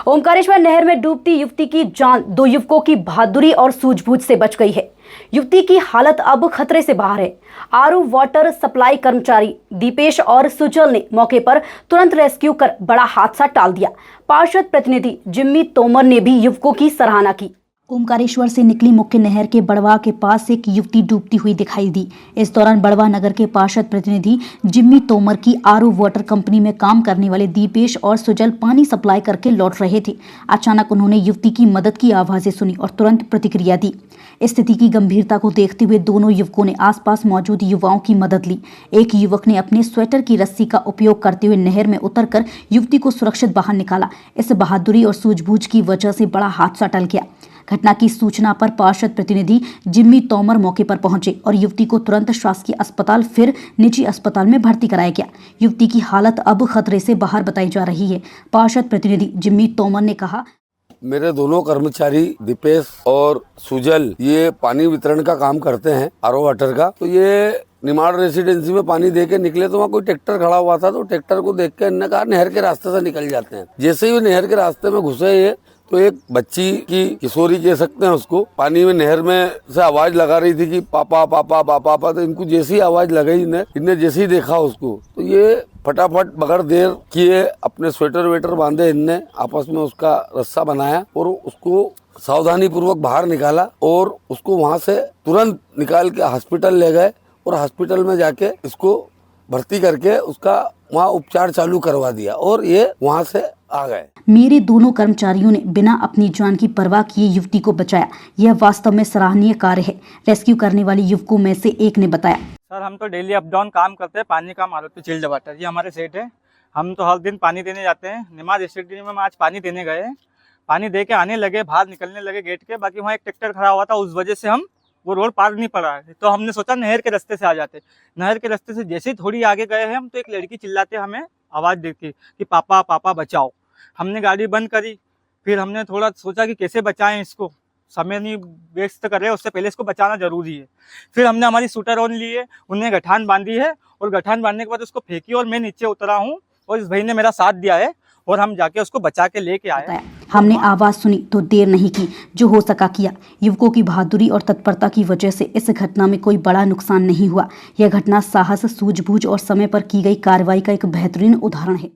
ओमकारेश्वर नहर में डूबती युवती की जान, 2 युवकों की बहादुरी और सूझबूझ से बच गई है। युवती की हालत अब खतरे से बाहर है। आरओ वाटर सप्लाई कर्मचारी दीपेश और सुजल ने मौके पर तुरंत रेस्क्यू कर बड़ा हादसा टाल दिया। पार्षद प्रतिनिधि जिम्मी तोमर ने भी युवकों की सराहना की। ओमकारेश्वर से निकली मुख्य नहर के बड़वा के पास एक युवती डूबती हुई दिखाई दी। इस दौरान बड़वा नगर के पार्षद प्रतिनिधि जिम्मी तोमर की आरओ वाटर कंपनी में काम करने वाले दीपेश और सुजल पानी सप्लाई करके लौट रहे थे। अचानक उन्होंने युवती की मदद की आवाजें सुनी और तुरंत प्रतिक्रिया दी। स्थिति की गंभीरता को देखते हुए दोनों युवकों ने आसपास मौजूद युवाओं की मदद ली। एक युवक ने अपने स्वेटर की रस्सी का उपयोग करते हुए नहर में उतरकर युवती को सुरक्षित बाहर निकाला। इस बहादुरी और सूझबूझ की वजह से बड़ा हादसा टल गया। घटना की सूचना पर पार्षद प्रतिनिधि जिम्मी तोमर मौके पर पहुंचे और युवती को तुरंत शासकीय अस्पताल फिर निजी अस्पताल में भर्ती कराया गया। युवती की हालत अब खतरे से बाहर बताई जा रही है। पार्षद प्रतिनिधि जिम्मी तोमर ने कहा, मेरे दोनों कर्मचारी दीपेश और सुजल ये पानी वितरण का काम करते हैं, आरओ वाटर का। तो ये निमाड़ रेसिडेंसी में पानी दे के निकले तो वहाँ कोई ट्रैक्टर खड़ा हुआ था, तो ट्रैक्टर को देख के इन्होंने कहा नहर के रास्ते से निकल जाते हैं। जैसे ही नहर के रास्ते में घुसे ये तो एक बच्ची की किशोरी कह सकते हैं उसको, पानी में नहर में से आवाज लगा रही थी कि पापा पापा पापा पापा। तो इनको जैसी आवाज लगाई इनने जैसे ही देखा उसको तो ये फटाफट बगैर देर किए अपने स्वेटर वेटर बांधे, इनने आपस में उसका रस्सा बनाया और उसको सावधानी पूर्वक बाहर निकाला और उसको वहां से तुरंत निकाल के हॉस्पिटल ले गए और हॉस्पिटल में जाके इसको भर्ती करके उसका वहाँ उपचार चालू करवा दिया और ये वहाँ से आ गए। मेरे दोनों कर्मचारियों ने बिना अपनी जान की परवाह किए युवती को बचाया। यह वास्तव में सराहनीय कार्य है। रेस्क्यू करने वाले युवकों में से एक ने बताया, सर हम तो डेली अप डाउन काम करते हैं पानी का मारुति चिल्ड वाटर, ये हमारे सेट है। हम तो हर दिन पानी देने जाते हैं। निमाड़ रेसिडेंसी में हम आज पानी देने गए, पानी दे के आने लगे, बाहर निकलने लगे गेट के। बाकी वहाँ एक ट्रैक्टर खड़ा हुआ था, उस वजह से हम वो रोड पार नहीं पड़ा है। तो हमने सोचा नहर के रास्ते से आ जाते। नहर के रास्ते से जैसे ही थोड़ी आगे गए हैं हम तो एक लड़की चिल्लाते हमें आवाज़ देती कि पापा पापा बचाओ। हमने गाड़ी बंद करी, फिर हमने थोड़ा सोचा कि कैसे बचाएं इसको, समय नहीं वेस्ट करें, उससे पहले इसको बचाना जरूरी है। फिर हमने हमारी शूटर ऑन लिए, उन्हें गठान बांधी है और गठान बांधने के बाद उसको फेंकी और मैं नीचे उतरा हूँ और इस भाई ने मेरा साथ दिया है और हम जाके उसको बचा के लेके आए। हमने आवाज सुनी तो देर नहीं की, जो हो सका किया। युवकों की बहादुरी और तत्परता की वजह से इस घटना में कोई बड़ा नुकसान नहीं हुआ। यह घटना साहस, सूझबूझ और समय पर की गई कार्रवाई का एक बेहतरीन उदाहरण है।